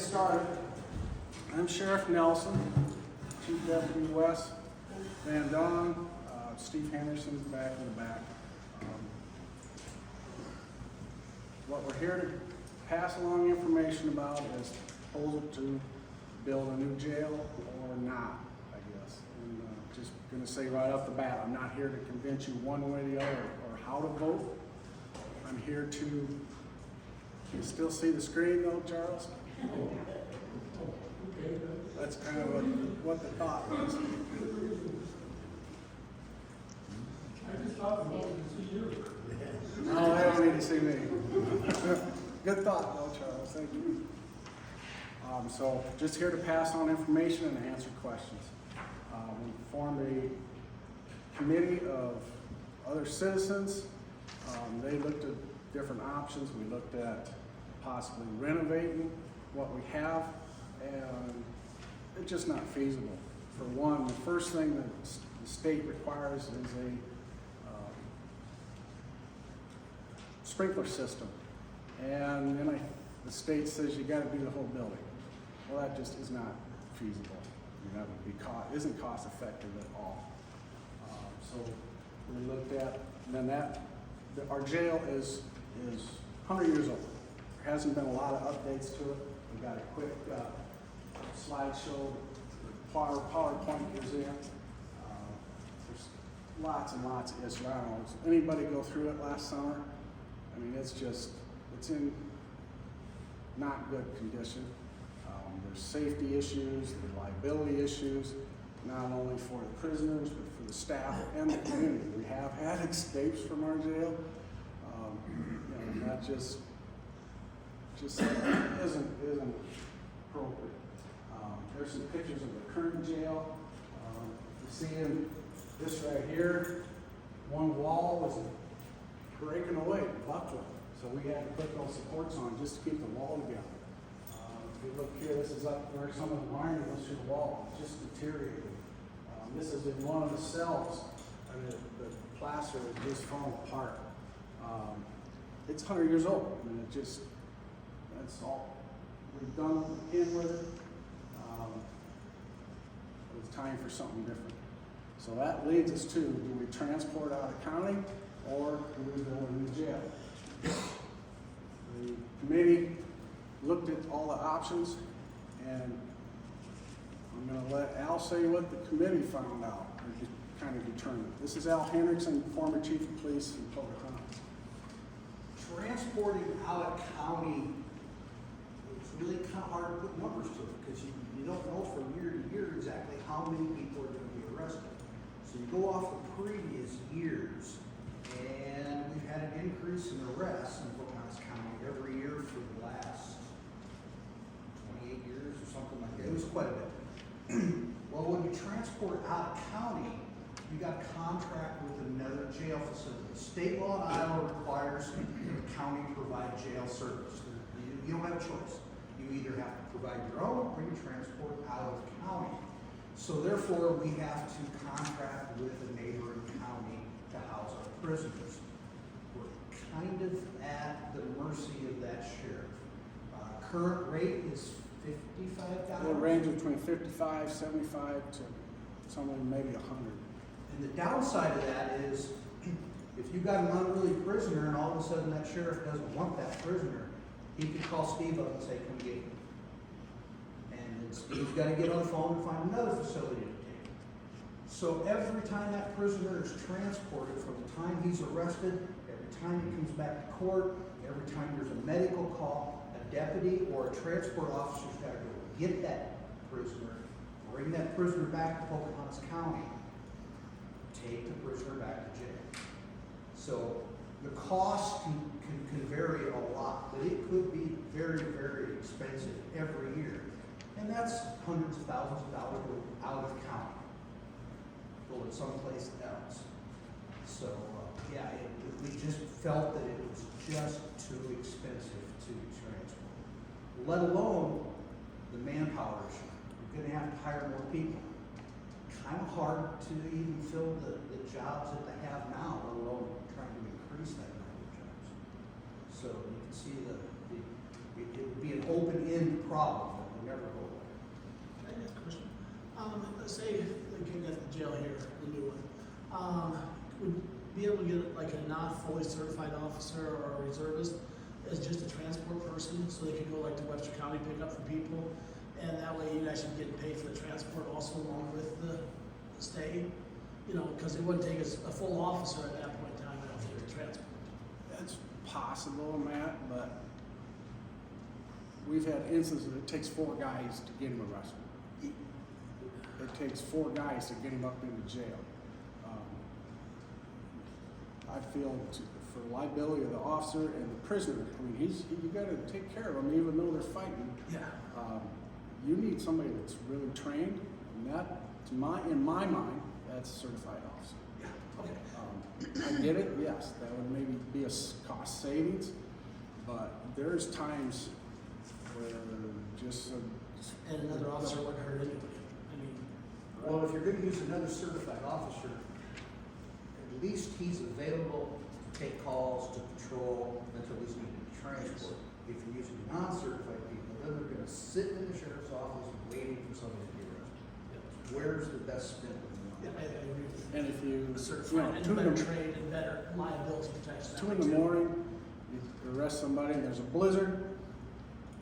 started. I'm Sheriff Nelson, Chief Deputy Wes Van Don, Steve Henderson's back in the back. What we're here to pass along information about is proposal to build a new jail or not, I guess. And just going to say right off the bat, I'm not here to convince you one way or the other or how to vote. I'm here to, you still see the screen though, Charles? That's kind of what the thought was. I just thought we wanted to see you. No, they don't need to see me. Good thought though, Charles, thank you. So just here to pass on information and answer questions. We formed a committee of other citizens. They looked at different options. We looked at possibly renovating what we have, and it's just not feasible. For one, the first thing that the state requires is a sprinkler system, and then the state says you got to do the whole building. Well, that just is not feasible. That would be isn't cost effective at all. So we looked at, and then our jail is 100 years old. There hasn't been a lot of updates to it. We got a quick slideshow. PowerPoint is in. There's lots and lots of issues. I don't know. Did anybody go through it last summer? I mean, it's in not good condition. There's safety issues, there's liability issues, not only for the prisoners, but for the staff and the community. We have had escapes from our jail. That just isn't appropriate. There's some pictures of the current jail. You see in this right here, one wall was breaking away, buckling. So we had to put those supports on just to keep the wall together. If you look here, this is up where some of the wiring goes through the wall, it's just deteriorated. This is in one of the cells, and the plaster is just falling apart. It's 100 years old, and that's all we've done in with it. It's time for something different. So that leads us to, do we transport out of county, or do we build a new jail? The committee looked at all the options, and I'm going to let Al say what the committee found out, or just kind of determined. This is Al Hendrickson, former chief of police in Courthouse. Transporting out of county, it's really kind of hard to put numbers to it because you don't know from year to year exactly how many people are going to be arrested. So you go off the previous years, and we've had an increase in arrests in Courthouse County every year for the last 28 years or something like that. It was quite a bit. Well, when you transport out of county, you got to contract with another jail facility. State law in Iowa requires the county provide jail service. You don't have a choice. You either have to provide your own or you transport out of county. So therefore, we have to contract with a neighboring county to house our prisoners. We're kind of at the mercy of that sheriff. Current rate is $55. It ranges between 55, 75 to somewhere maybe 100. And the downside of that is, if you got an unruly prisoner and all of a sudden that sheriff doesn't want that prisoner, he could call Steve up and say, come get him. And then Steve's got to get on the phone and find another facility to take him. So every time that prisoner is transported, from the time he's arrested, every time he comes back to court, every time there's a medical call, a deputy or a transport officer's got to go get that prisoner, bring that prisoner back to Pocahontas County, take the prisoner back to jail. So the cost can vary a lot, but it could be very, very expensive every year. And that's hundreds of thousands of dollars out of county, going someplace else. So we just felt that it was just too expensive to transport, let alone the manpower issue. We're going to have to hire more people. Kind of hard to even fill the jobs that they have now, let alone trying to increase that number of jobs. So you can see it would be an open-end problem for be able to get like a not fully certified officer or a reservist as just a transport person, so they could go like to Webster County, pick up for people, and that way you guys should get paid for the transport also along with the stay, you know, because it wouldn't take us a full officer at that point in time, I don't think, to transport. That's possible, Matt, but we've had instances it takes 4 guys to get him arrested. It takes 4 guys to get him up into jail. I feel for liability of the officer and the prisoner, I mean, you got to take care of them even though they're fighting. Yeah. You need somebody that's really trained, and that, in my mind, that's a certified officer. Yeah, okay. I get it, yes, that would maybe be a cost savings, but there's times where just And another officer wouldn't hurt anybody. I mean, Well, if you're gonna use another certified officer, at least he's available to take calls, to patrol, until he's needed to transport. If you're using non-certified people, then they're gonna sit in the sheriff's office waiting for somebody to be arrested. Where's the best spin of the yeah, money? I agree with you. and if you, Certified, and 2 better in the, trade and better liability protection. 2 in the morning, you arrest somebody and there's a blizzard,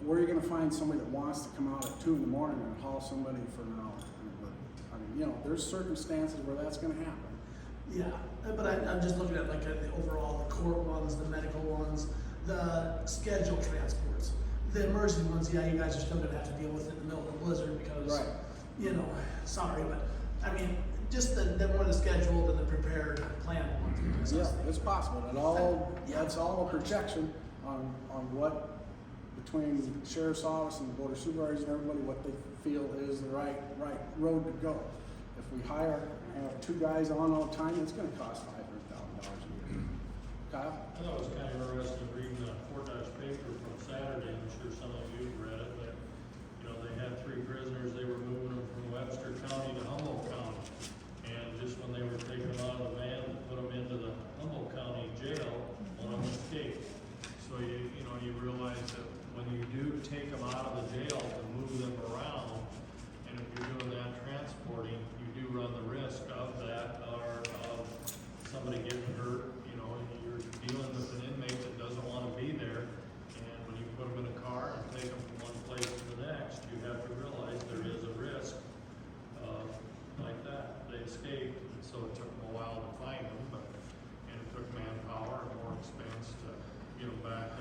where are you gonna find somebody that wants to come out at 2 in the morning and haul somebody for an hour? I mean, you know, there's circumstances where that's gonna happen. Yeah, but I'm just looking at like the overall, the court ones, the medical ones, the scheduled transports. The emergency ones, yeah, you guys are still gonna have to deal with it in the middle of the blizzard because, Right. you know, sorry, but I mean, just the more the scheduled and the prepared planned ones. Yeah, it's possible, that's all a projection on what, between the sheriff's office and the board of supervisors and everybody, what they feel is the right road to go. If we hire, 2 guys on all the time, it's gonna cost $500,000 a year. Kyle? I thought it was kind of interesting reading the Courthouse paper from Saturday, I'm sure some of you read it, but, you know, they had 3 prisoners, they were moving them from Webster County to Humboldt County. And just when they were taking them out of the van to put them into the Humboldt County jail, one of them escaped. So you know, you realize that when you do take them out of the jail to move them around, and if you're doing that transporting, you do run the risk of that, or of somebody getting hurt. You know, you're dealing with an inmate that doesn't want to be there, and when you put them in a car and take them from one place to the next, you have to realize there is a risk like that. They escaped, and so it took them a while to find them, and it took manpower and more expense to get them back.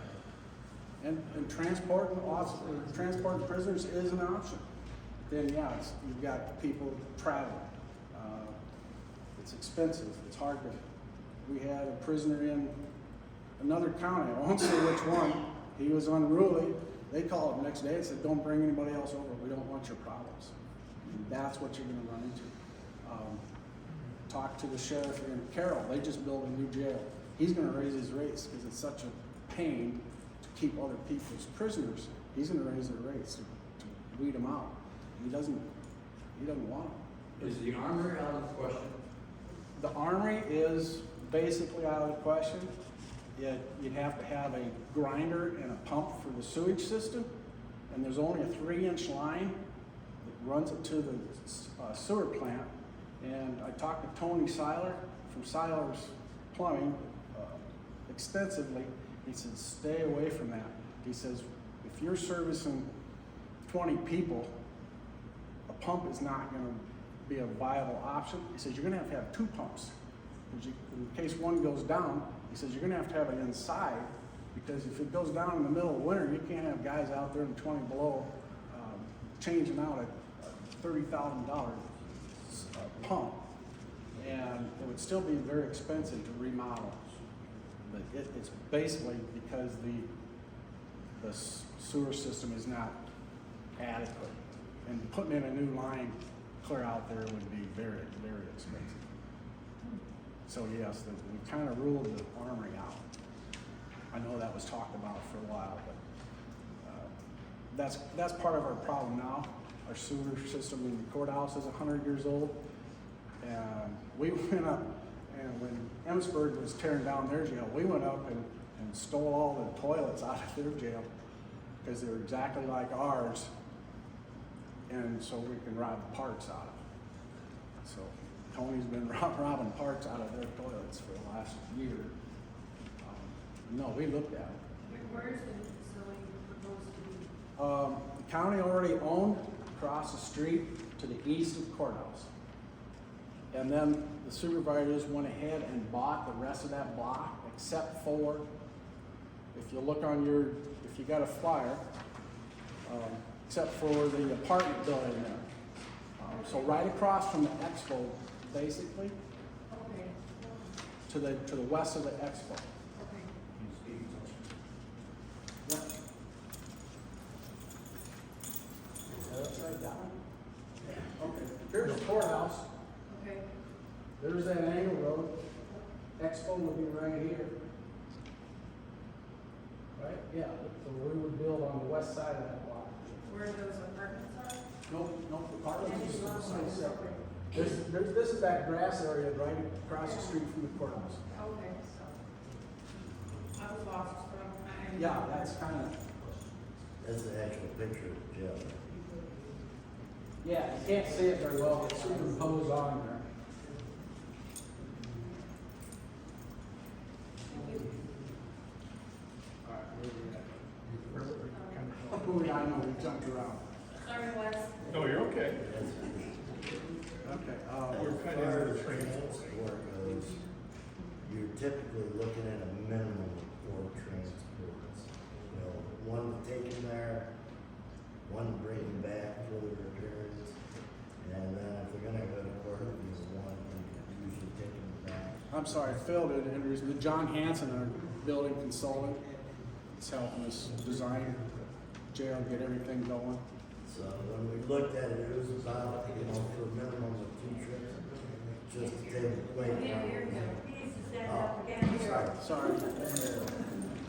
And transporting prisoners is an option. Then yeah, you've got people traveling. It's expensive. It's hard to. We had a prisoner in another county. I won't say which one. He was unruly. They called him the next day and said, "Don't bring anybody else over. We don't want your problems." And that's what you're going to run into. Talk to the sheriff in Carroll. They just built a new jail. He's going to raise his rates because it's such a pain to keep other people's prisoners. He's going to raise their rates to weed them out. He doesn't want them. Is the Armory out of the question? The Armory is basically out of the question. You'd have to have a grinder and a pump for the sewage system, and there's only a 3-inch line that runs it to the sewer plant. And I talked to Tony Seiler from Seiler's Plumbing extensively. He said, stay away from that. He says, if you're servicing 20 people, a pump is not going to be a viable option. He says, you're going to have 2 pumps. In case one goes down, he says, you're going to have it inside, because if it goes down in the middle of winter, you can't have guys out there in 20 below changing out a $30,000 pump. And it would still be very expensive to remodel. But it's basically because the sewer system is not adequate. And putting in a new line clear out there would be very, very expensive. So yes, we kind of ruled the Armory out. I know that was talked about for a while, but that's part of our problem now. Our sewer system in the courthouse is 100 years old. And we went up, and when Emmitsburg was tearing down their jail, we went up and stole all the toilets out of their jail because they were exactly like ours, and so we can rob the parts out of it. So Tony's been robbing parts out of their toilets for the last year. No, we looked at it. Where is the facility proposed to be? The county already owned across the street to the east of Courthouse. And then the supervisors went ahead and bought the rest of that block, except for, if you look on your, if you got a flyer, except for the apartment building there. So right across from the expo, basically, Okay, to the west of the expo. okay. Yeah. Is that upside down? Okay, here's the courthouse. Okay, There's that angle road. Expo would be right here. Right? Yeah, so we would build on the west side of that block. where those apartments are? Nope, the apartments is on the side separate. This is that grass area right across the street from the courthouse. Okay, so. I was lost from. Yeah, that's kind of, That's the actual picture of the jail. yeah, you can't see it very well, it's superimposed on there. Oh, yeah, I know, we jumped around. Sorry, Wes. No, you're okay. Okay, We're kind of into the transport. Transport goes, you're typically looking at a minimum of 4 transports. You know, one to take them there, one to bring them back for the repairs, and then if they're gonna go to court, there's one to usually take them back. I'm sorry, Phil did introduce me. John Hanson, our building consultant, is helping us design jail, get everything going. So when we looked at it, it was about, you know, for a minimum of 2 trips, just to take the plate. Oh, sorry. Sorry.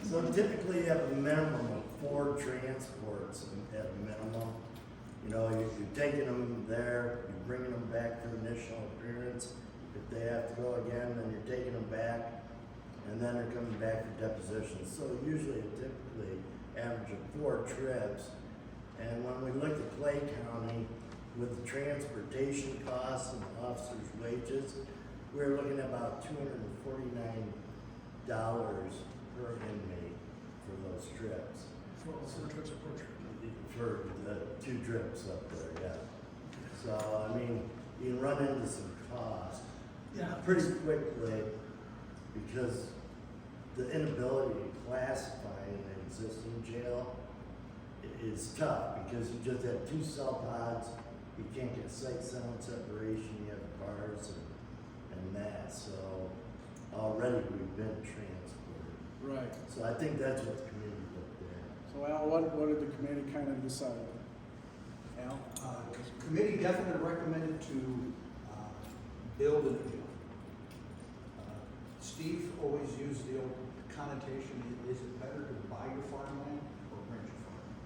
So typically you have a minimum of 4 transports at a minimum. You know, you're taking them there, you're bringing them back for initial appearance. If they have to go again, then you're taking them back, and then they're coming back for depositions. So usually, typically, average of 4 trips. And when we looked at Clay County with the transportation costs and the officers' wages, we were looking at about $249 per inmate for those trips. For all 4 trips or 4 trips. For the 2 trips up there, yeah. So, I mean, you can run into some cost Yeah. pretty quickly because the inability to classify an existing jail is tough because you just have 2 cell pods, you can't get sight sound separation, you have bars and that, so already we've been transported. Right. So I think that's what the community looked at. So Al, what did the committee kind of decide? Al? Committee definitely recommended to build a new jail. Steve always used the old connotation, is it better to buy your farmland or rent your farmland?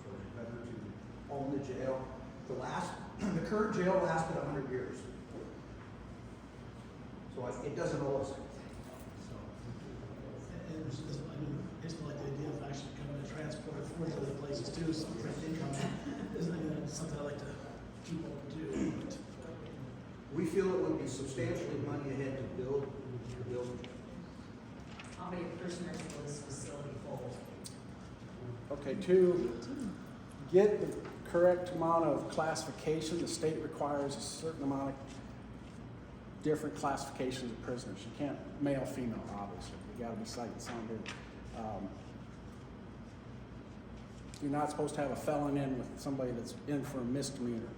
So it's better to own the jail. The current jail lasted 100 years. So it doesn't owe us anything. So, And it's just, I mean, it's like the idea of actually coming to transport it for other places too, so for income, isn't, I mean, that's something I like to keep on do. But we feel it would be substantially money ahead to build the building. How many prisoners will this facility hold? Okay, to get the correct amount of classification, the state requires a certain amount of different classifications of prisoners. You can't male, female, obviously. You gotta be sight and sound. You're not supposed to have a felon in with somebody that's in for a misdemeanor.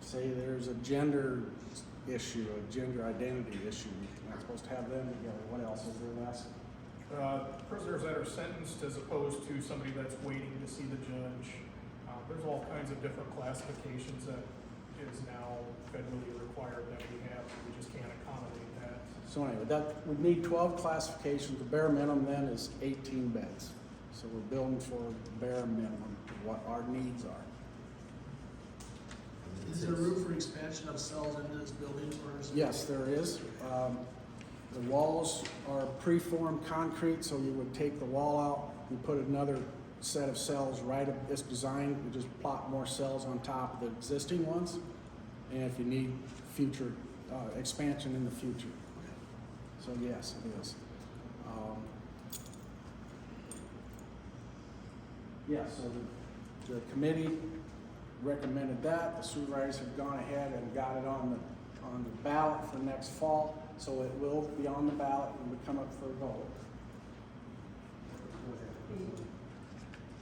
Say there's a gender issue, a gender identity issue. You're not supposed to have them together. What else is there, Les? Prisoners that are sentenced as opposed to somebody that's waiting to see the judge. There's all kinds of different classifications that is now federally required that we have. We just can't accommodate that. So anyway, that would need 12 classifications. The bare minimum then is 18 beds. So we're building for the bare minimum, what our needs are. is there room for expansion of cells into this building, or is it? Yes, there is. The walls are preformed concrete, so you would take the wall out and put another set of cells right of this design. We just plot more cells on top of the existing ones. and if you need future, expansion in the future. So yes, it is. Yeah, so the committee recommended that. The supervisors have gone ahead and got it on the ballot for next fall, so it will be on the ballot and will come up for a vote.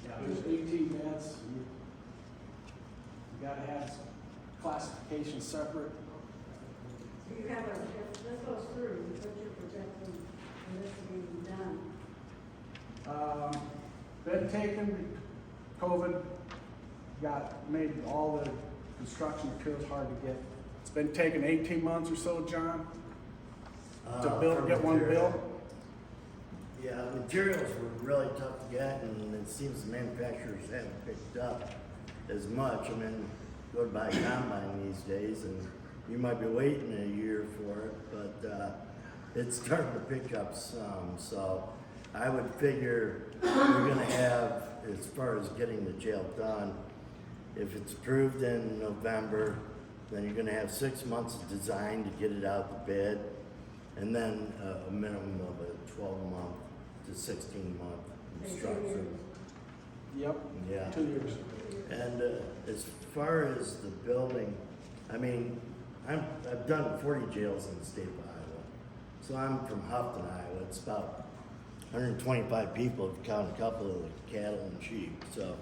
Yeah, there's 18 beds. You gotta have classification separate. So you have if this goes through, what you're projecting for this to be done? Been taken, COVID made all the construction materials hard to get. It's been taking 18 months or so, John, to For get one material. built. Yeah, materials were really tough to get, and it seems the manufacturers haven't picked up as much. I mean, go to buy a combine these days, and you might be waiting a year for it, but it's starting to pick up some. So I would figure we're gonna have, as far as getting the jail done, if it's approved in November, then you're gonna have 6 months of design to get it out to bid, and then a minimum of a 12-month to 16-month construction. Yep, Yeah. 2 years. And as far as the building, I mean, I've done 40 jails in the state of Iowa. So I'm from Houghton, Iowa. It's about 125 people, if you count a couple of the cattle and sheep. So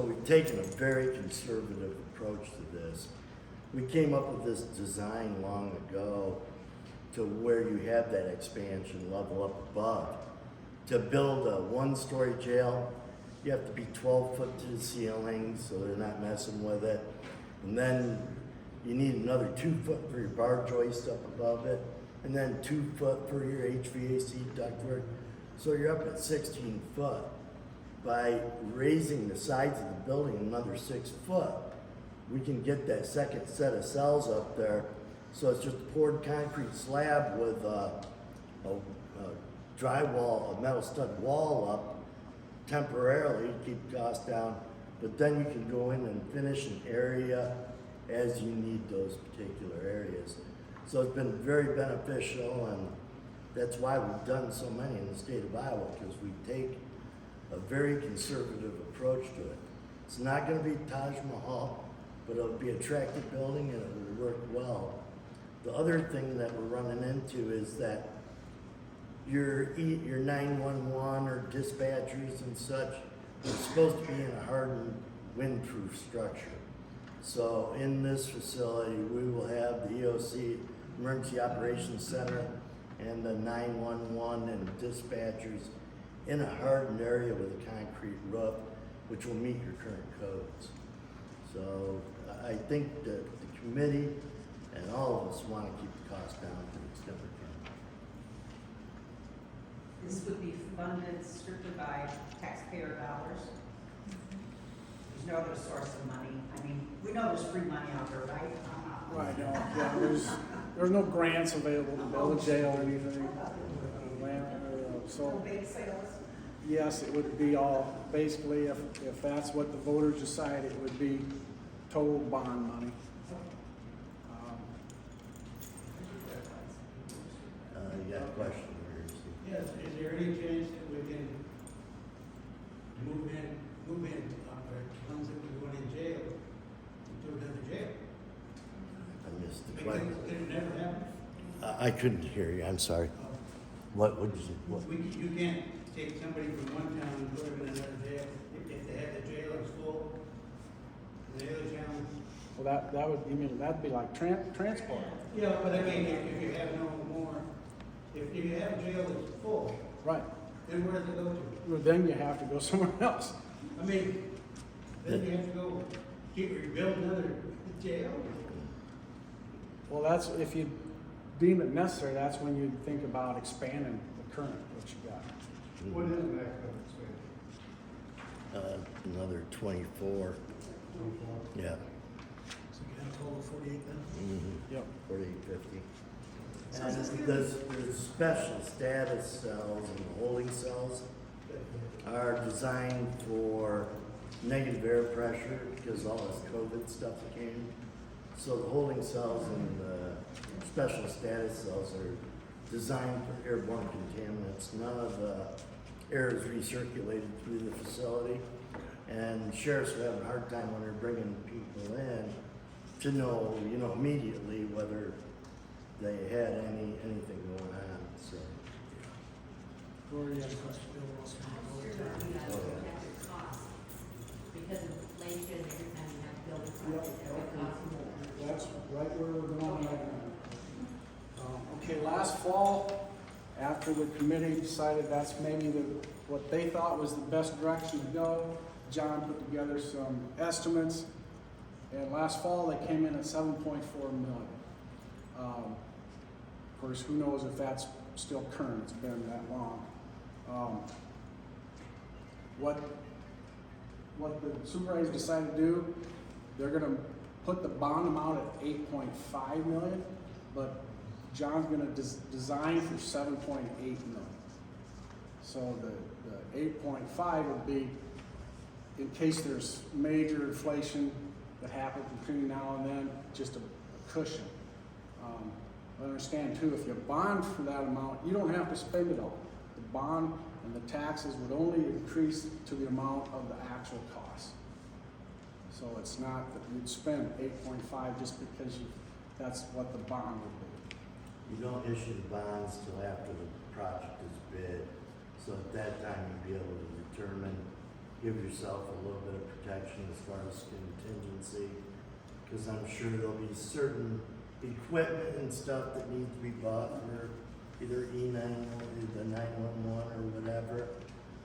we've taken a very conservative approach to this. We came up with this design long ago to where you have that expansion level up above. To build a one-story jail, you have to be 12 foot to the ceiling, so they're not messing with it. And then you need another 2 foot for your bar joist up above it, and then 2 foot for your HVAC ductwork. So you're up at 16 foot. By raising the sides of the building another 6 foot, we can get that second set of cells up there. So it's just a poured concrete slab with a drywall, a metal stud wall up temporarily to keep costs down. But then you can go in and finish an area as you need those particular areas. So it's been very beneficial, and that's why we've done so many in the state of Iowa, because we take a very conservative approach to it. It's not going to be Taj Mahal, but it'll be an attractive building and it will work well. The other thing that we're running into is that your 911 or dispatchers and such are supposed to be in a hardened, windproof structure. So in this facility, we will have the EOC, Emergency Operations Center, and the 911 and dispatchers in a hardened area with a concrete roof, which will meet your current codes. So I think that the committee and all of us want to keep the cost down to the extent we can. This would be funded strictly by taxpayer dollars. There's no other source of money. I mean, we know there's free money out there, right? Right, no, yeah, there's no grants available to build a jail or anything. No So, big sales. yes, it would be all, basically, if that's what the voters decide, it would be total bond money. You got a question here, Steve? Yes, is there any chance that we can move in, ones that we went in jail, into another jail? I missed the Because question. it never happened. I couldn't hear you, I'm sorry. What did you say? What? You can't take somebody from one town and put them in another jail, if they have the jail is full, the other town. Well, that would, you mean, that'd be like transport. Yeah, but I mean, if you have no more, if you have a jail that's full, Right. then where does it go to? Well, then you have to go somewhere else. I mean, then you have to go, rebuild another jail? Well, that's, if you deem it necessary, that's when you think about expanding the current, what you got. What is the maximum expense? Another 24. Yeah. So you have a total of 48 then? Mm-hmm. Yep. 4850. So And is this the special status cells and the holding cells are designed for negative air pressure because all this COVID stuff came. So the holding cells and the special status cells are designed for airborne contaminants. None of the air is recirculated through the facility. And sheriffs are having a hard time when they're bringing people in to know, immediately whether they had anything going on, so. Gloria, you have a question? Bill Ross. I'm sure that we got projected costs because of inflation, every time you have building projects, every cost more. That's right where we're going right now. Okay, last fall, after the committee decided that's maybe what they thought was the best direction to go, John put together some estimates, and last fall they came in at 7.4 million. Of course, who knows if that's still current, it's been that long. What the supervisors decided to do, they're gonna put the bond amount at 8.5 million, but John's gonna design for 7.8 million. So the 8.5 would be in case there's major inflation that happens between now and then, just a cushion. Understand too, if you bond for that amount, you don't have to spend it all. The bond and the taxes would only increase to the amount of the actual cost. So it's not that you'd spend 8.5 just because that's what the bond would be. You don't issue the bonds till after the project is bid. So at that time, you'd be able to determine, give yourself a little bit of protection as far as contingency. Because I'm sure there'll be certain equipment and stuff that needs to be bought for either E9, the 911 or whatever.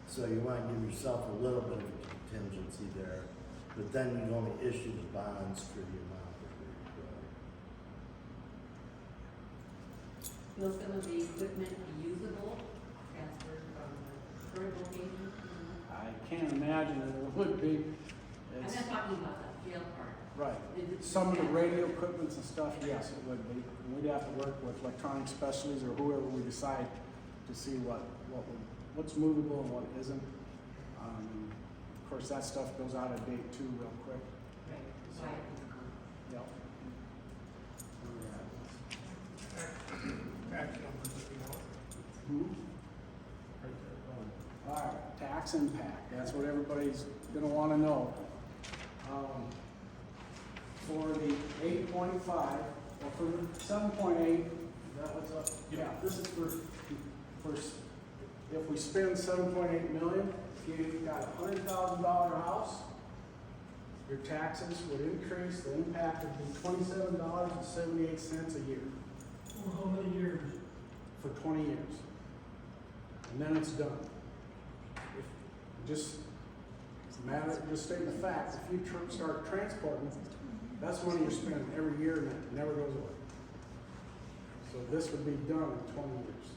So you want to give yourself a little bit of contingency there. But then you'd only issue the bonds for the amount that we require. Will some of the equipment be usable, transferred from the current location? I can't imagine that it would be. I'm It's, not talking about the jail part. right. Is it- Some of the radio equipments and stuff, yes, it would be. And we'd have to work with electronic specialties or whoever we decide to see what's movable and what isn't. Of course, that stuff goes out of date too real quick. Right, why? Yep. Tax numbers if you want. Hmm? Right there, go on. All right, tax impact, that's what everybody's gonna wanna know. For the 8.5, or for the 7.8, is that what's up? Yeah, this is for, if we spend 7.8 million, if you've got a $100,000 house, your taxes would increase, the impact would be $27.78 a year Well, how many years? for 20 years. And then it's done. Just stating the facts, if you start transporting, that's money you're spending every year and it never goes away. So this would be done in 20 years.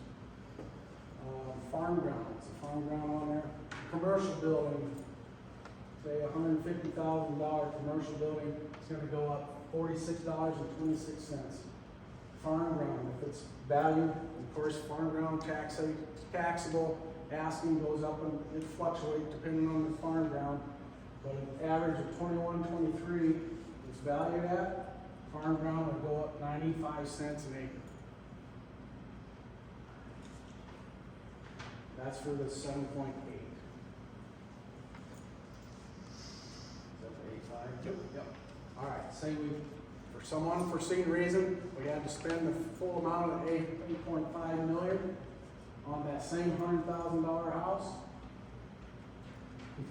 Farm grounds, the farm ground on there, commercial building, say $150,000 commercial building, it's gonna go up $46.26. Farm ground, if it's valued, of course, farm ground taxable, asking goes up and it fluctuates depending on the farm ground. But an average of 21.23 is valued at, farm ground would go up 95 cents an acre. That's for the 7.8. Is that for 8.5? Yep. All right, say for some unforeseen reason, we had to spend the full amount of 8.5 million on that same $100,000 house,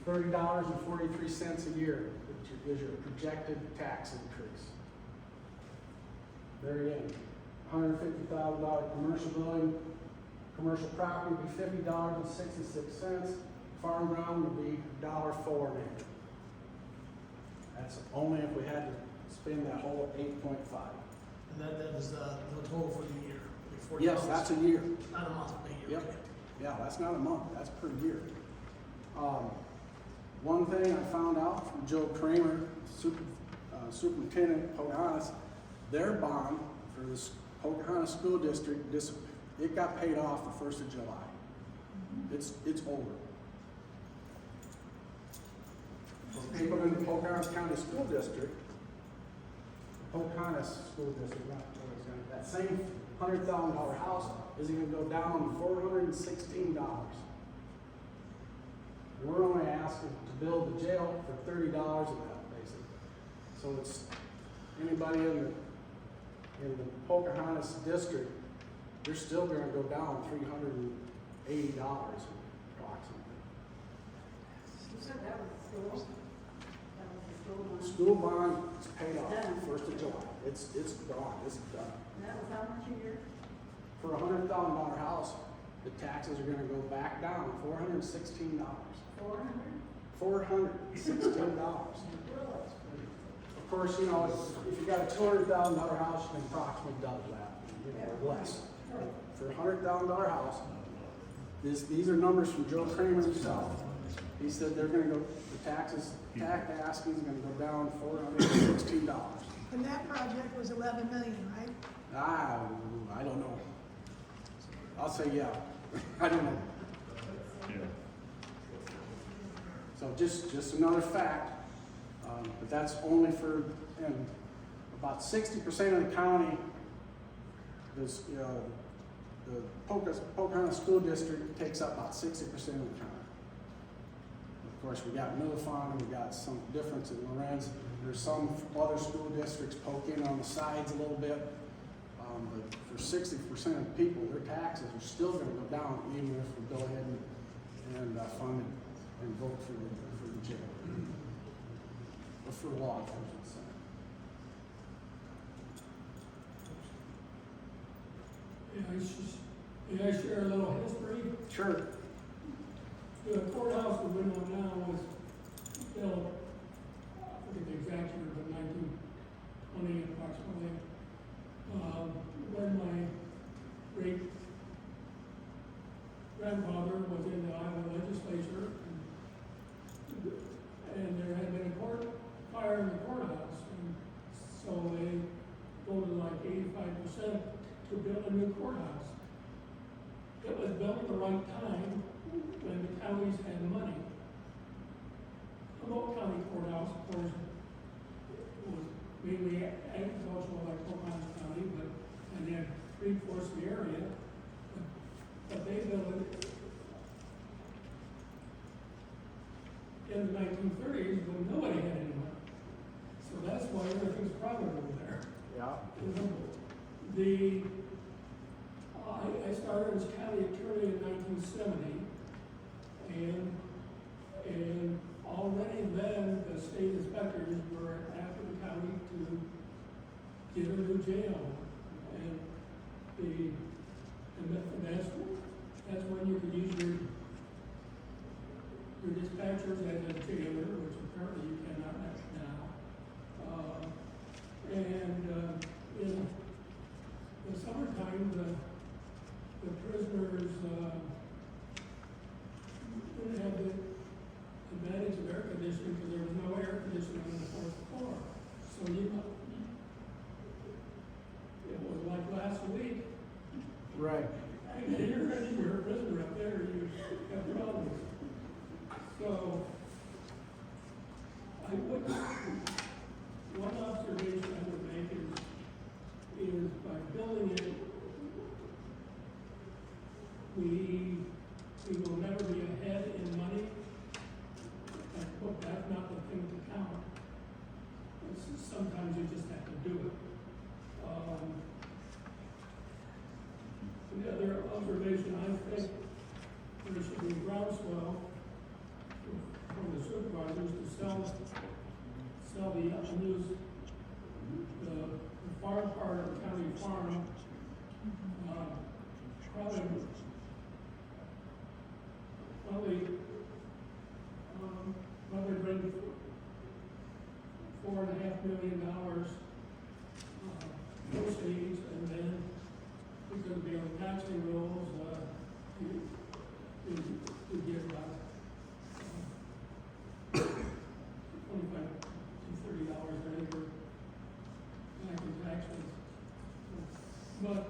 $30.43 a year, which is your projected tax increase. There you go. $150,000 commercial building, commercial property would be $50.66. Farm ground would be $1.04 an acre. That's only if we had to spend that whole 8.5. And that is the total for the year. Yes, that's a year. Not a month, a year. Yep. Yeah, that's not a month, that's per year. One thing I found out from Joe Kramer, Superintendent Pocahontas, their bond for the Pocahontas School District, it got paid off the 1st of July. It's over. For people in the Pocahontas County School District, Pocahontas School District, not Pocahontas County, that same $100,000 house is gonna go down $416. We're only asking to build the jail for $30 of that, basically. So it's, anybody in the Pocahontas district, they're still gonna go down $380 approximately. You said that was the school? That was the school one? School bond is paid off 1st of July. It's gone, it's done. And that was how much a year? For a $100,000 house, the taxes are gonna go back down $416. 400? $416. Of course, you know, if you got a $200,000 house, you can approximately double that, you know, or less. For a $100,000 house, these are numbers from Joe Kramer himself. He said they're gonna go, the tax asking is gonna go down $416. And that project was 11 million, right? I don't know. I'll say yeah. I don't know. So just another fact, but that's only for, and about 60% of the county, does, the Pocahontas School District takes up about 60% of the county. Of course, we got Millafon, we got some difference in Lorenz. There's some other school districts poke in on the sides a little bit. But for 60% of the people, their taxes are still gonna go down even if we go ahead and fund it and vote for the jail. Or for law enforcement center. May I share a little history? Sure. The courthouse we're in on now was built, I forget the exact year, but 1920 approximately. When my great grandfather was in the Iowa legislature, and there had been a fire in the courthouse, and so they voted like 85% to build a new courthouse. It was built at the right time when the counties had money. Humboldt County Courthouse, of course, was mainly agricultural like Pocahontas County, and they had 3/4 of the area. But they built it in the 1930s when nobody had any money. So that's why everything's private over there. Yeah. I started as county attorney in 1970, and already then the state inspectors were after the county to get a new jail, and that's when you could use your dispatchers as a jailer, which apparently you cannot now. In the summertime, the prisoners didn't have the advantage of air conditioning because there was no air conditioning on the 4th floor. So it was like last week. Right. And you're a prisoner up there, you have problems. So one observation I would make is by building it, we will never be ahead in money, but that's not the thing to count. Sometimes you just have to do it. The other observation, I think there should be groundswell from the supervisors to sell the unused, the farm part of the county farm, probably bring $4.5 million proceeds, and then because of the taxing rules, you get about $25 to $30 an acre back in taxes. But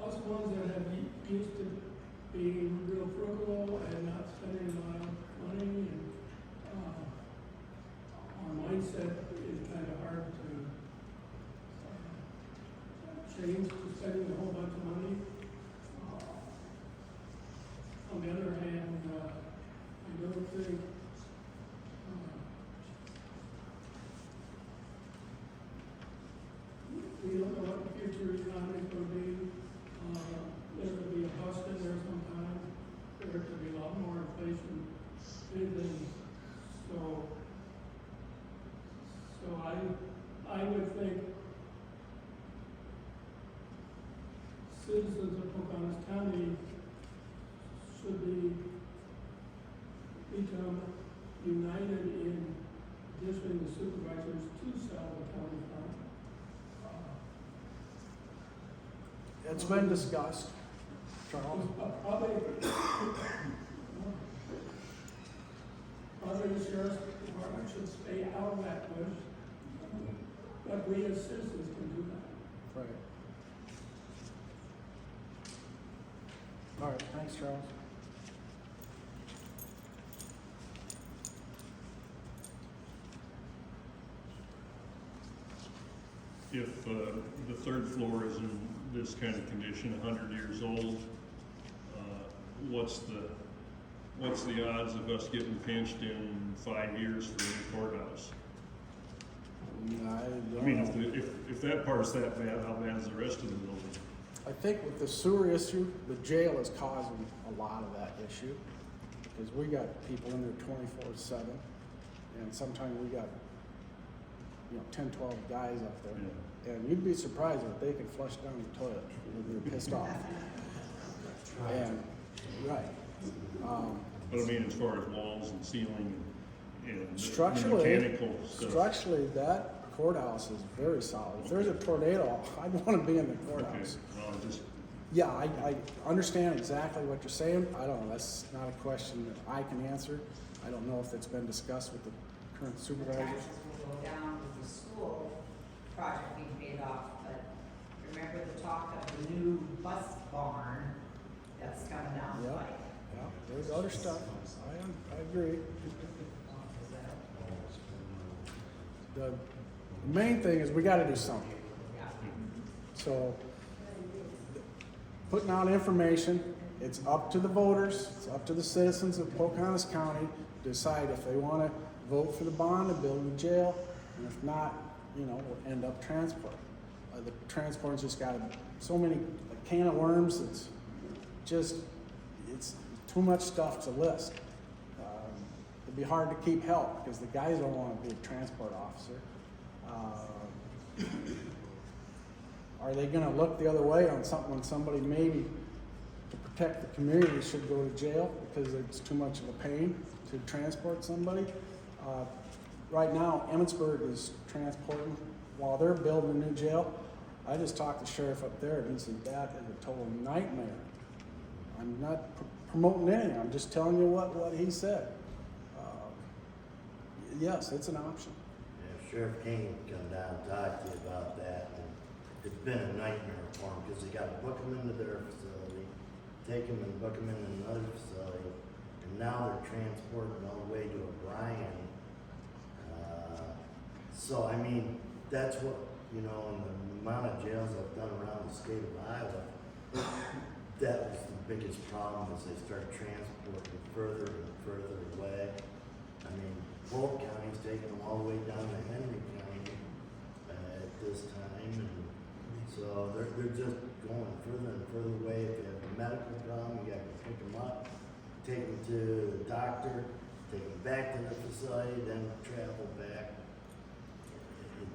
us ones that have used to pertains to spending a whole bunch of money. On the other hand, I don't think, we don't know what the future economy is going to be. There could be a bust in there sometime. There could be a lot more inflation. So I would think citizens of Pocahontas County should become united in petitioning the supervisors to sell the county farm. It's been discussed, Charles. Probably the sheriff's department should stay out of that push, but we as citizens can do that. Right. All right, thanks, Charles. If the third floor is in this kind of condition, 100 years old, what's the odds of us getting pinched in 5 years for the courthouse? I mean, if that part's that bad, how bad is the rest of the building? I think with the sewer issue, the jail is causing a lot of that issue, because we got people in there 24/7, and sometimes we got, 10, 12 guys up there, and you'd be surprised if they could flush down the toilet when they're pissed off. And, right. But I mean, as far as walls and ceiling and Structurally, mechanical stuff. structurally, that courthouse is very solid. If there's a tornado, I'd want to be in the courthouse. Okay, well, just, Yeah, I understand exactly what you're saying. I don't know, that's not a question that I can answer. I don't know if it's been discussed with the current The supervisors. taxes will go down with the school project being paid off, but remember the talk of the new bus barn that's coming down the Yeah. pike? Yeah, there's other stuff. I agree. The main thing is we gotta do something. Yeah. So, putting out information, it's up to the voters, it's up to the citizens of Pocahontas County to decide if they wanna vote for the bond and build a jail, and if not, we'll end up transport. The transport's just got so many, a can of worms, it's too much stuff to list. It'd be hard to keep help, because the guys don't wanna be a transport officer. Are they gonna look the other way on something when somebody maybe to protect the community should go to jail because it's too much of a pain to transport somebody? Right now, Emmitsburg is transporting while they're building a new jail. I just talked to the sheriff up there, and he said that is a total nightmare. I'm not promoting anything, I'm just telling you what he said. Yes, it's an option. Yeah, Sheriff King would come down and talk to you about that, and it's been a nightmare for them, because they gotta book them into their facility, take them and book them in another facility, and now they're transporting all the way to O'Brien. So, I mean, that's what, in the amount of jails I've done around the state of Iowa, that was the biggest problem, is they start transporting further and further away. I mean, Polk County's taking them all the way down to Henry County at this time, and so they're just going further and further away. If you have a medical problem, you got to pick them up, take them to the doctor, take them back to the facility, then travel back.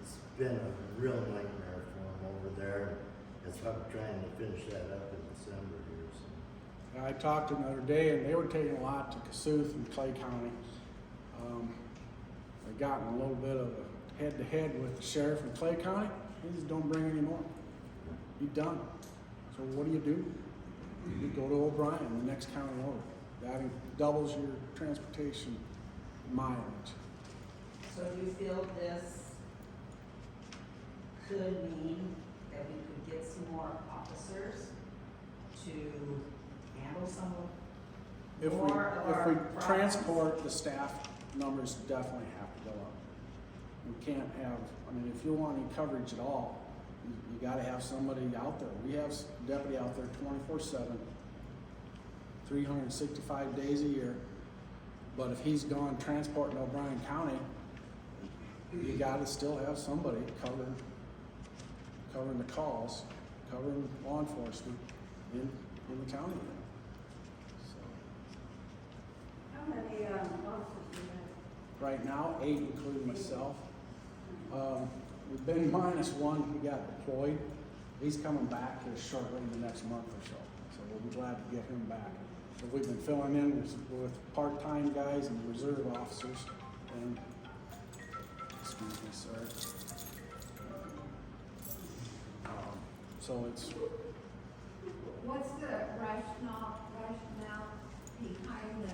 It's been a real nightmare for them over there. That's why we're trying to finish that up in December here. So. And I talked to them the other day, and they were taking a lot to Kossuth and Clay County. They've gotten a little bit of a head-to-head with the sheriff in Clay County. He just don't bring any more. You're done. So what do? You go to O'Brien, the next county over. That doubles your transportation mileage. So do you feel this could mean that we could get some more officers to handle some of If we more of our problems? transport, the staff numbers definitely have to go up. We can't have, if you want any coverage at all, you gotta have somebody out there. We have deputy out there 24/7, 365 days a year. But if he's gone transporting O'Brien County, you gotta still have somebody covering the calls, covering law enforcement in the county. So, How many, officers do you have? right now, 8, including myself. We've been -1, he got deployed. He's coming back here shortly in the next month or so. So we'll be glad to get him back. So we've been filling in with part-time guys and reserve officers and, excuse me, sir. So it's, What's the rationale behind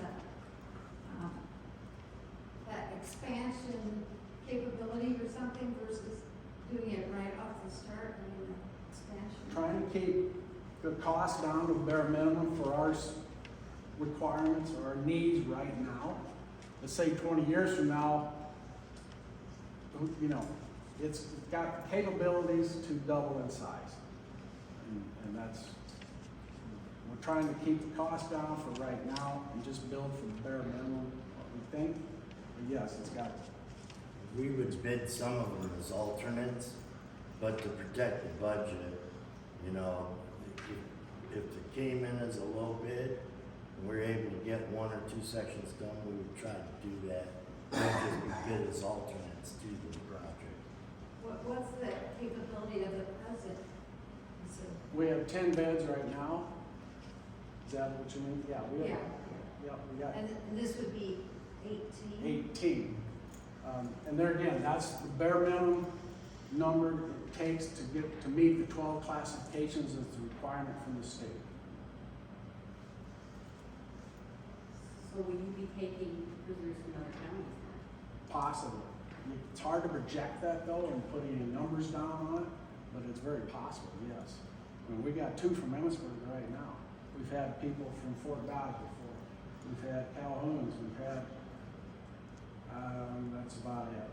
that expansion capability or something versus doing it right off the start, I mean, the expansion? trying to keep the cost down to bare minimum for our requirements or our needs right now. Let's say 20 years from now, you know, it's got capabilities to double in size. And that's, we're trying to keep the cost down for right now and just build for the bare minimum, what we think. But yes, it's got, We would bid some of them as alternates, but to protect the budget, you know, if it came in as a low bid, and we're able to get 1 or 2 sections done, we would try to do that. Not just be bid as alternates to the project. What's the capability of the present? Is it- we have 10 beds right now. Is that what you mean? Yeah, we have. Yeah. Yeah, we got And this would be 18? 18. And there again, that's the bare minimum number it takes to meet the 12 classifications as the requirement from the state. So will you be taking prisoners from other counties then? Possibly. It's hard to project that though and put any numbers down on it, but it's very possible, yes. I mean, we got 2 from Emmitsburg right now. We've had people from Fort Dodge before. We've had Calhouns, we've had, that's about it.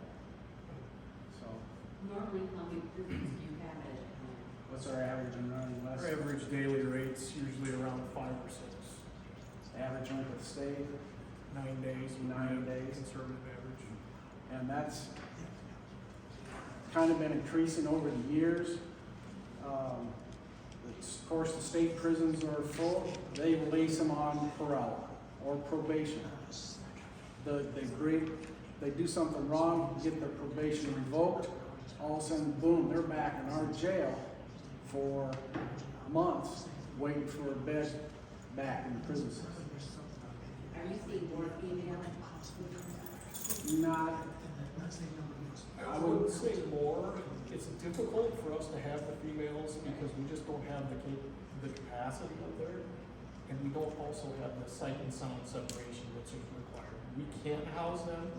So, Normally, how many prisoners do you have at a time? what's our average in running Our less? average daily rate's usually around 5 or 6. Average length of stay, 9 days. would be 9 a days. Conservative average. and that's kind of been increasing over the years. Of course, the state prisons are full. They release them on parole or probation. They do something wrong, get their probation revoked. All of a sudden, boom, they're back in our jail for months, waiting for a bed back in the prison system. Are you seeing more female? Not, I would say more. It's difficult for us to have the females because we just don't have the capacity up there. And we don't also have the sight and sound separation that's required. We can house them,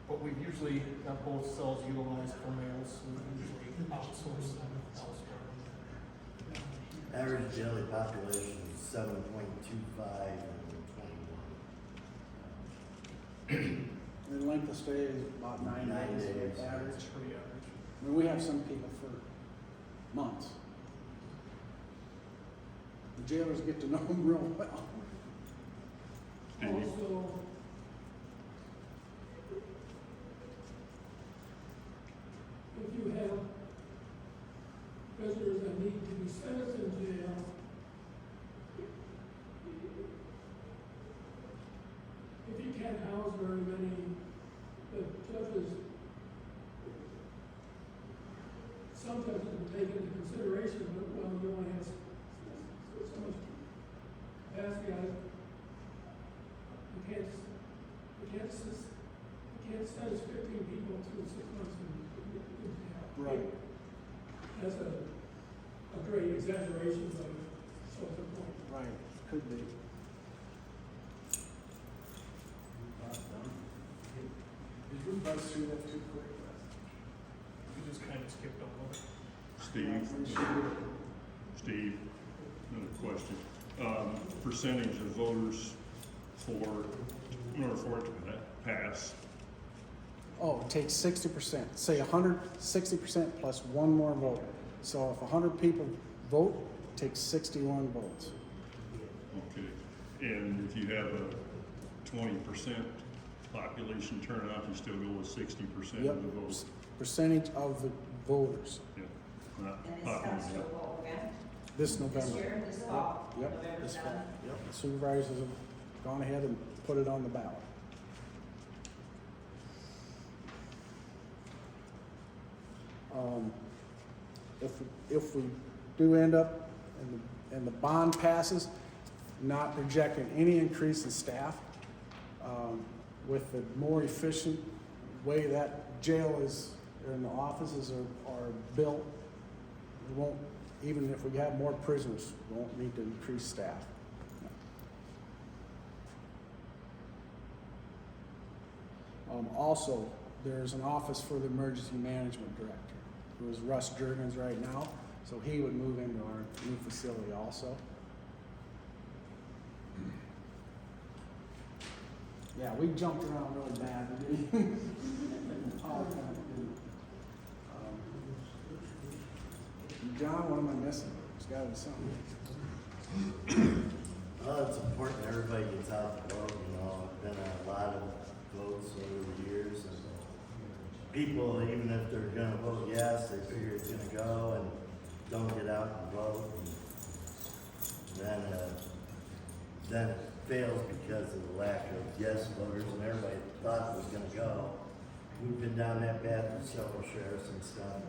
but we've usually got both cells utilized for males, so we usually outsource them elsewhere. Average daily population is 7.25 and 21. the length of stay is about 9 9 days, days. average. It's pretty average. I mean, we have some people for months. The jailers get to know them real well. Also, if you have prisoners that need to be sentenced in jail, if you can't house very many, the judges, some judges will take into consideration, but well, you only have so much capacity, you can't sentence 15 people to 6 months in jail. Right. That's a great exaggeration, but so the point. Right, could be. Did we buzz through that too quick? We just kind of skipped over it. Steve, another question. Percentage of voters in order for it to pass. Oh, it takes 60%, say 160% plus one more vote. So if 100 people vote, it takes 61 votes. Okay, and if you have a 20% population turnout, you still go with 60% Yep. of the vote? Percentage of the voters Yeah, not And this comes population. to a vote again, this November. this year, this fall, Yep, November this fall. 7th. Yep, the supervisors have gone ahead and put it on the ballot. If we do end up and the bond passes, not projecting any increase in staff, with the more efficient way that jail is, and the offices are built, we won't, even if we have more prisoners, we won't need to increase staff. Also, there's an office for the emergency management director, who is Russ Jurgens right now, so he would move into our new facility also. Yeah, we jumped around really bad, didn't we? All kind of did. John, what am I missing? There's gotta be something. It's important everybody gets out to vote, you know, I've been at a lot of votes over the years, and people, even if they're gonna vote yes, they figure it's gonna go and don't get out and vote. And then it fails because of the lack of yes voters, and everybody thought it was gonna go. We've been down that path with several sheriffs and stuff,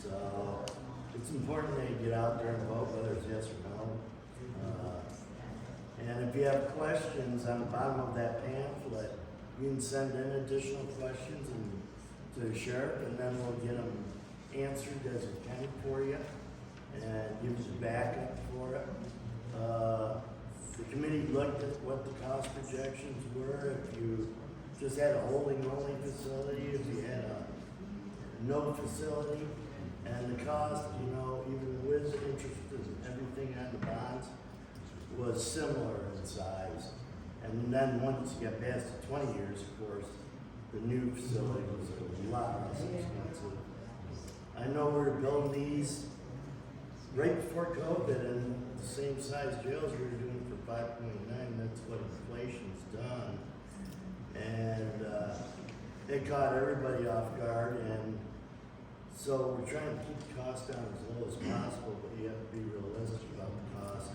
so it's important that you get out there and vote, whether it's yes or no. And if you have questions on the bottom of that pamphlet, you can send in additional questions to the sheriff, and then we'll get them answered as we can for you, and give you backup for it. The committee looked at what the cost projections were. If you just had a holding only facility, if you had a no facility, and the cost, you know, even with interest and everything on the bonds, was similar in size. And then once you get past the 20 years, of course, the new facility was a lot less expensive. I know we were building these right before COVID, and the same size jails we were doing for 5.9, that's what inflation's done. And it caught everybody off guard, and so we're trying to keep the cost down as low as possible, but you have to be realistic about the cost.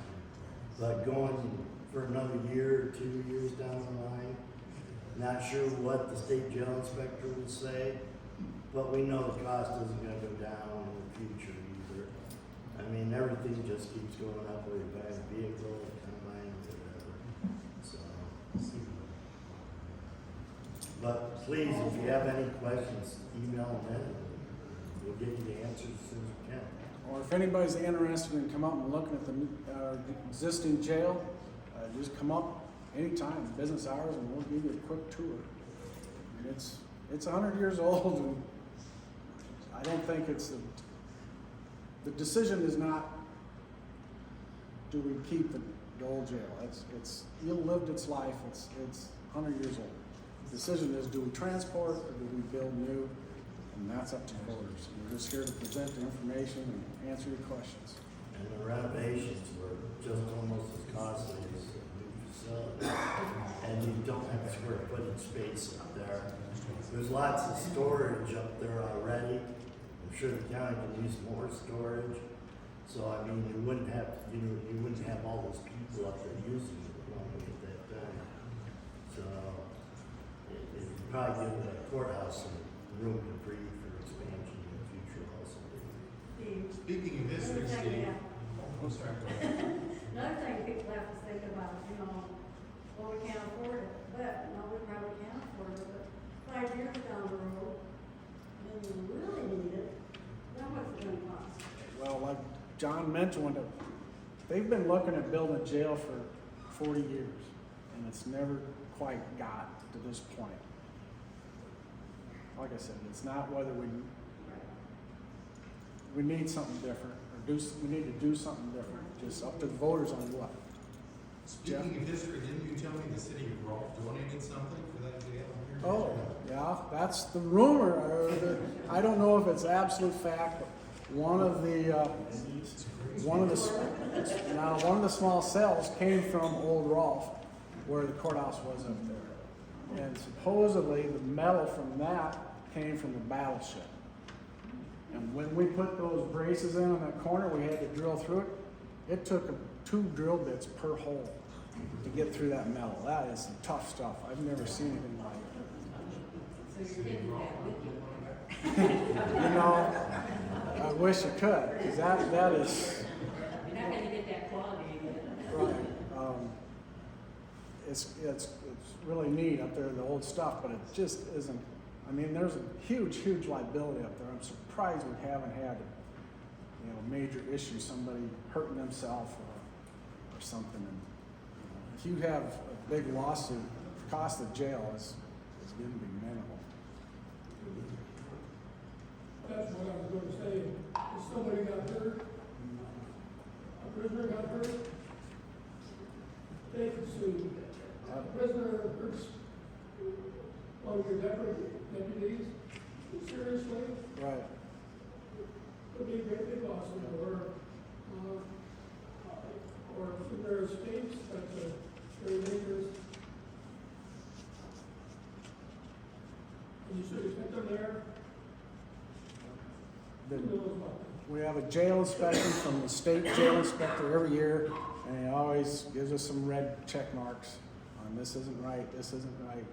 But going for another year or 2 years down the line, not sure what the state jail inspector will say, but we know the cost isn't gonna go down in the future either. I mean, everything just keeps going up, whether you buy a vehicle, a combine, whatever, so. But please, if you have any questions, email them in, we'll get you the answers as soon as we can. Or if anybody's interested in come up and looking at the existing jail, just come up anytime, business hours, and we'll give you a quick tour. And it's 100 years old, and I don't think it's the decision is not, do we keep the old jail? It's lived its life. It's 100 years old. The decision is, do we transport or do we build new? And that's up to the voters. We're just here to present the information and answer your questions. And the renovations were just almost as costly as the new facility. And you don't have square footage space up there. There's lots of storage up there already. I'm sure the county can use more storage. So I mean, you wouldn't have all those people up there using it when we get that done. So it'd probably give the courthouse some room to breathe for expansion in the future also. Speaking of history, Steve. I'm sorry. Another thing people have to think about, well, we can't afford it, but, no, we probably can't afford it, but 5 years down the road, when you really need it, then what's it gonna cost? Well, like John mentioned, they've been looking at building a jail for 40 years, and it's never quite got to this point. Like I said, it's not whether we need something different, or we need to do something different, just up to the voters on what. Speaking of history, didn't you tell me the city of Rolfe donated something for that jail? Oh, yeah, that's the rumor, or I don't know if it's absolute fact, but one of the small cells came from old Rolfe, where the courthouse was up there. And supposedly the metal from that came from the battleship. And when we put those braces in on that corner, we had to drill through it. It took 2 drill bits per hole to get through that metal. That is some tough stuff. I've never seen anything like it. So you're getting that with you. You know, I wish I could, because that is, You're not gonna get that quality again. right. It's really neat up there, the old stuff, but it just isn't. I mean, there's a huge liability up there. I'm surprised we haven't had, major issues, somebody hurting themselves or something. And, if you have a big lawsuit, the cost of jail is going to be minimal. That's what I was gonna say, if somebody got hurt, a prisoner got hurt, they could sue. A prisoner hurts one of your deputies, seriously, Right. could be a great big lawsuit, or from their estates, that's a very dangerous. And you should have kept them there, who Then knows what. we have a jail inspection from the state jail inspector every year, and he always gives us some red check marks on this isn't right, this isn't right.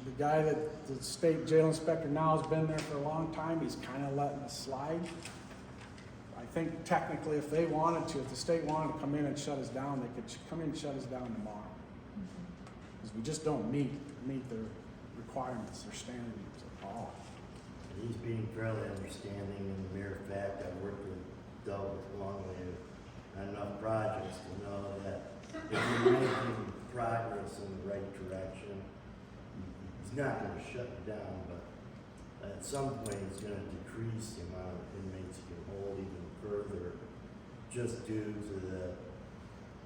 The guy that the state jail inspector now has been there for a long time, he's kind of letting us slide. I think technically if they wanted to, if the state wanted to come in and shut us down, they could come in and shut us down tomorrow. Because we just don't meet their requirements, their standards at all. He's being fairly understanding in the mere fact I've worked with Doug Longley on enough projects to know that if you're making progress in the right direction, he's not gonna shut you down, but at some point it's gonna decrease the amount of inmates you can hold even further, just due to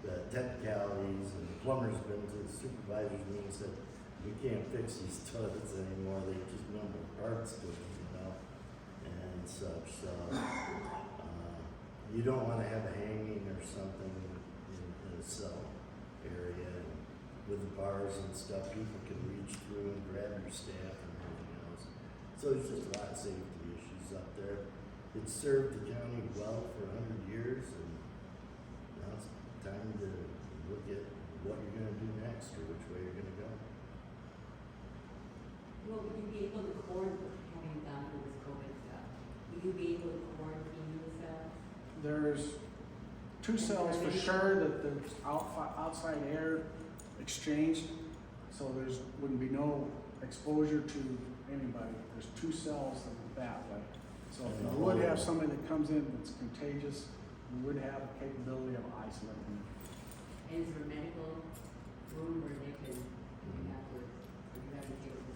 the technicalities. And the plumber's been to the supervisor's meeting and said, we can't fix these toilets anymore, they just number parts to them, and such. So you don't wanna have a hanging or something in a cell area. And with the bars and stuff, people can reach through and grab your staff and everything else. So there's just a lot of safety issues up there. It's served the county well for 100 years, and now it's time to look at what you're gonna do next or which way you're gonna go. Will you be able to quarantine, having gone through this COVID stuff, will you be able to quarantine yourself? There's 2 cells for sure that there's outside air exchanged, so wouldn't be no exposure to anybody. There's 2 cells that way. So if you would have somebody that comes in that's contagious, we would have the capability of isolating them. And is there a medical room where they can, afterwards, or you have to take it to the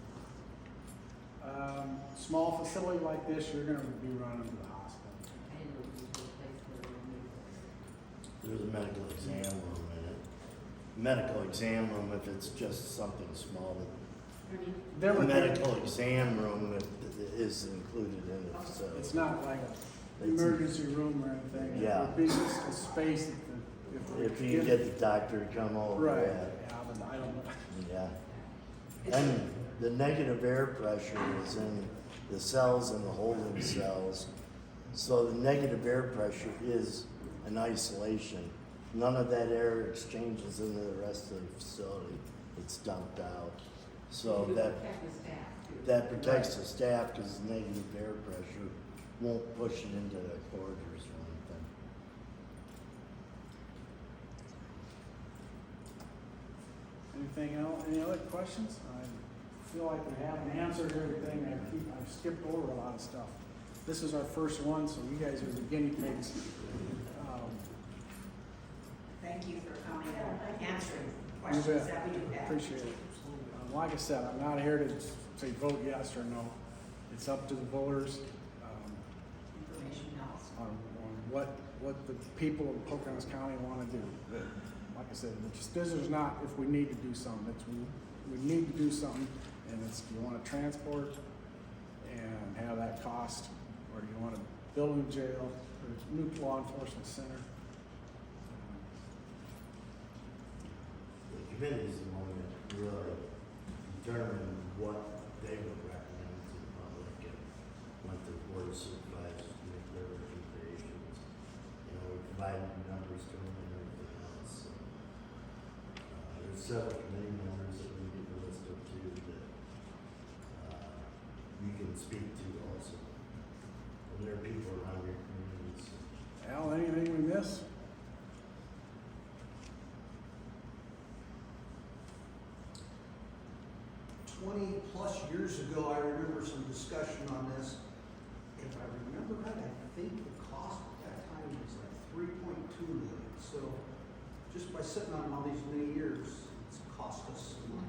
hospital? Small facility like this, you're gonna be running to the hospital. I didn't know if you were a place where they were medical. There's a medical exam room in it. Medical exam room if it's just something small. I mean, There The would be- medical exam room is included in it, so. It's not like an It's- emergency room or anything. Yeah. It would be just a space that If you can get the doctor to come over. Right, yeah. yeah, but I don't know. Yeah. And the negative air pressure is in the cells and the holding cells. So the negative air pressure is an isolation. None of that air exchanges into the rest of the facility. It's dumped out. So you that protect the staff too. that protects the staff because negative air pressure won't push it into the corridors or anything. Anything else, any other questions? I feel like we haven't answered everything. I've skipped over a lot of stuff. This is our first one, so you guys are the guinea pigs. Thank you for coming and answering You questions bet. that we do have. Appreciate it. Like I said, I'm not here to say vote yes or no. It's up to the voters, Information helps. on what the people of Pocahontas County want to do. Like I said, this is not if we need to do something. It's we need to do something, and it's you want to transport and have that cost or do you wanna build a new jail, or a new law enforcement center? The committee's the one that really determined what they would recommend to the public and went to the board of supervisors to make their recommendations. You know, we provided numbers to them and everything else, so. There's several committee members that we get the list of too that, you can speak to also. And there are people around your communities. Al, anything we miss? 20+ years ago, I remember some discussion on this. If I remember right, I think the cost at that time was like 3.2 million. So just by sitting on all these many years, it's cost us some money.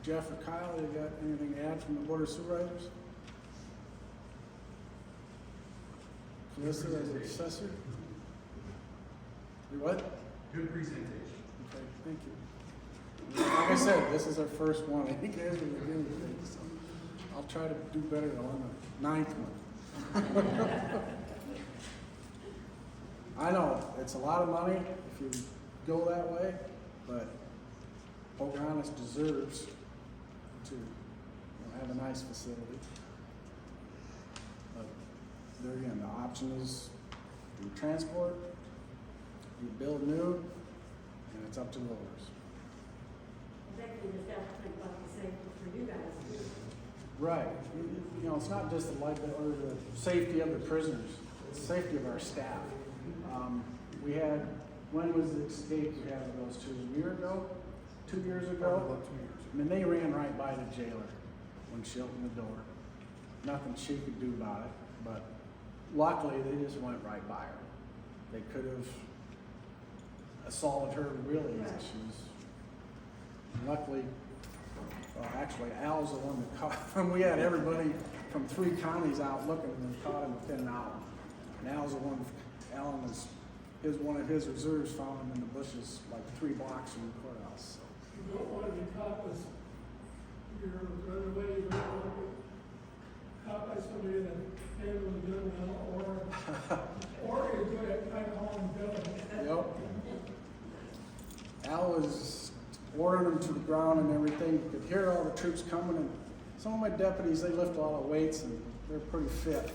Jeff or Kyle, you got anything to add from the board of supervisors? Melissa as an assessor? You what? Good presentation. Okay, thank you. Like I said, this is our first one. I think guys are really good, so I'll try to do better on the 9th one. I know, it's a lot of money if you go that way, but Pocahontas deserves to have a nice facility. But there again, the option is you transport, you build new, and it's up to the voters. I think we just have to think about the safety for you guys. Right. You know, it's not just the life or the safety of the prisoners, it's the safety of our staff. We had, when was the escape we had of those two? A year ago? 2 years ago? About 2 years. I mean, they ran right by the jailer when she opened the door. Nothing she could do about it, but luckily they just went right by her. They could have assaulted her really as she was. Luckily, well, actually, Al's the one that caught him. We had everybody from 3 counties out looking and caught him within an hour. And Al's the one, Alan was, one of his reserves found him in the bushes like 3 blocks from the courthouse. So. You don't want to be caught with your running away, you don't want to be caught by somebody that handles a gun or you're good at kind of hauling guns. Yep. Al was ordering them to the ground and everything. You could hear all the troops coming, and some of my deputies, they lift a lot of weights and they're pretty fit.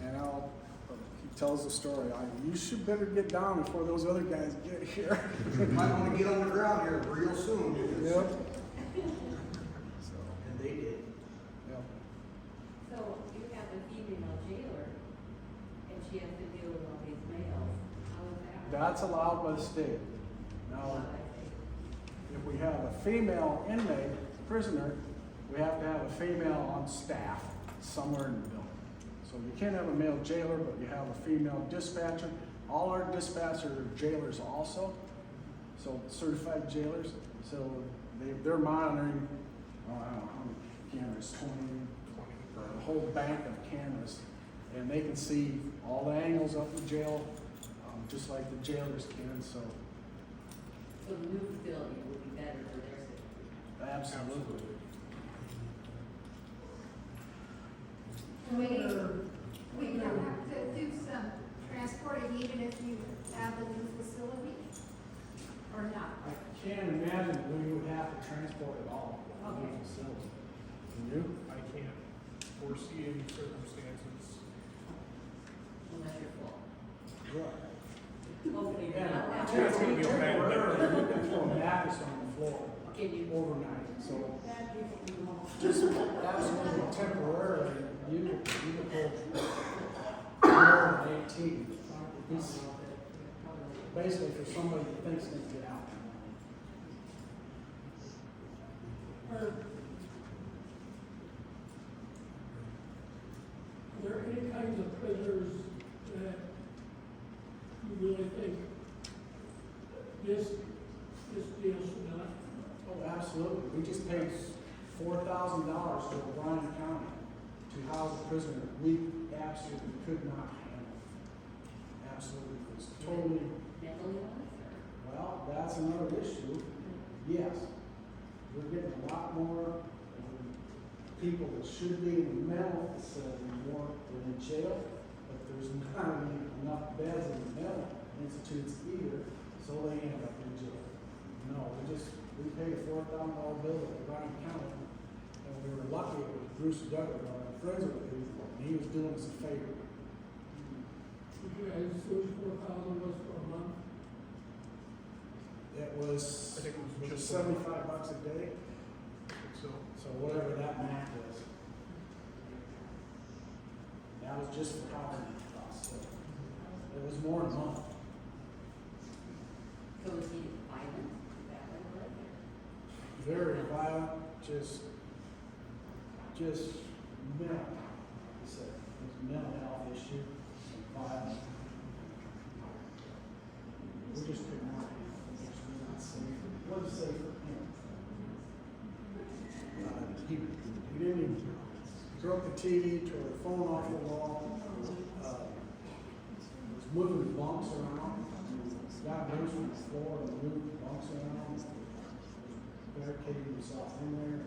And Al, he tells the story, you should better get down before those other guys get here. You might want to get on the ground here real soon. Yep. So, And they did. yep. So you have a female jailer, and she has to deal with all these males. How is that? That's allowed by the state. Now, if we have a female inmate, prisoner, we have to have a female on staff somewhere in the building. So you can't have a male jailer, but you have a female dispatcher. All our dispatchers are jailers also, so certified jailers. So they're monitoring, I don't know how many cameras, 20, a whole bank of cameras, and they can see all the angles of the jail, just like the jailers can. So So the new facility would be better for their safety. absolutely. We don't have to do some transporting even if you have a new facility, or not? I can't imagine we would have to transport it all to the new facility. Can you? I can't foresee any circumstances. Unless you're full. Right. Hopefully Yeah, not. temporarily, you can throw a mattress on the floor Can you? overnight, so just absolutely temporarily, you could hold more than 18. It's basically for somebody that thinks they can get out. Are there any kinds of prisoners that you really think this deal should not? Oh, absolutely. We just paid $4,000 to Bryan County to house a prisoner we absolutely could not handle. Absolutely. It was totally, Mental illness or? well, that's another issue. Yes. We're getting a lot more people that should be in the mental facility more than in jail, but there's not enough beds in the mental institutes either, so they end up in jail. No, we paid a $4,000 bill at Bryan County, and we were lucky it was Bruce Duggar, our friends with him, and he was doing us a favor. Did you guys choose 4,000 was for a month? It was, I think it was just $75 a day, So, so whatever that math is. That was just for housing costs, so it was more than a month. So is he violent? Is that what it was? Very violent, just mental, he said, it was a mental health issue, and violent. We just couldn't work it, it was not safe, it wasn't safe for him. He didn't even, he broke the TV, tore the phone off the wall, was moving the bunks around, got loose from the floor and moved the bunks around, barricading himself in there.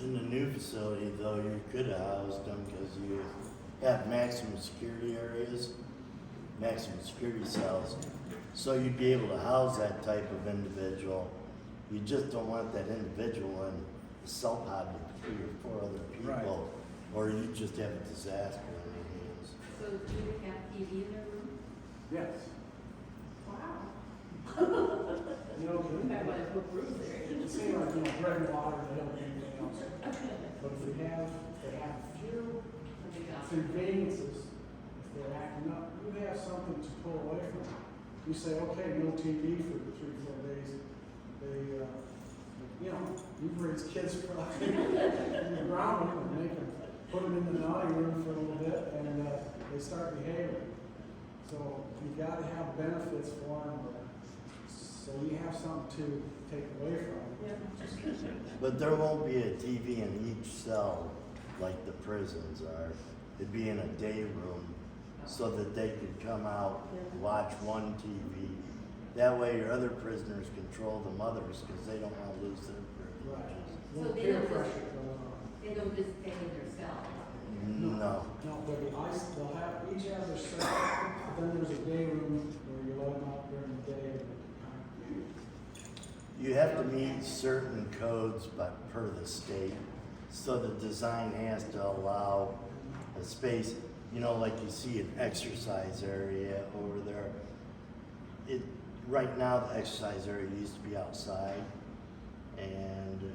In the new facility though, you could have housed them because you have maximum security areas, maximum security cells. So you'd be able to house that type of individual. You just don't want that individual in a cell pod with 3 or 4 other people. Right. Or you just have a disaster on your hands. So do you have TV in their room? Yes. Wow. You know, I want to put roof there. it seems like, bread and water, they don't do anything else. But if they have a few conveniences, if they're acting up, you have something to pull away from. You say, okay, no TV for 3-4 days. They, you've raised kids for like, in the ground and make them, put them in the naughty room for a little bit, and they start behaving. So you got to have benefits for them, so you have something to take away from them. But there won't be a TV in each cell like the prisons are. It'd be in a day room so that they could come out, watch one TV. That way your other prisoners control them others because they don't want to lose their privileges. So Little they peer don't just- pressure going on. They don't just stay in their cell. No. No, they'll have, each have their cell, but then there's a day room where you let them out during the day. You have to meet certain codes per the state. So the design has to allow a space, like you see an exercise area over there. Right now, the exercise area used to be outside, and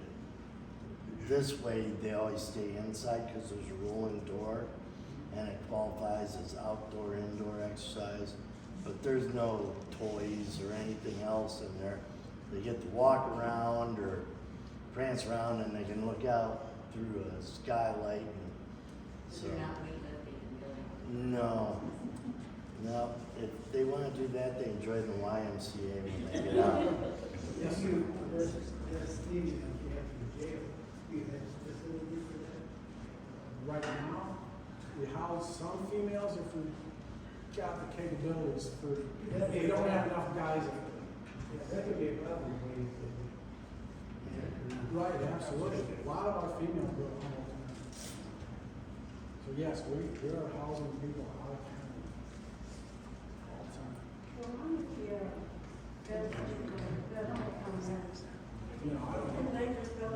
this way they always stay inside because there's a rolling door, and it qualifies as outdoor, indoor exercise. But there's no toys or anything else in there. They get to walk around or prance around, and they can look out through a skylight. So they're not weightlifting and building. No, if they want to do that, they enjoy the YMCA when they get out. Yes, there's Stevie, if you have to jail, you have facilities for that? Right now, we house some females if we got the capabilities for, we don't have enough guys. Yeah, that could be a problem when you. Right, absolutely. A lot of our females go to home. So yes, we are housing people out of town all the time. Well, how many, beds, that all comes out? I don't know. And they just go,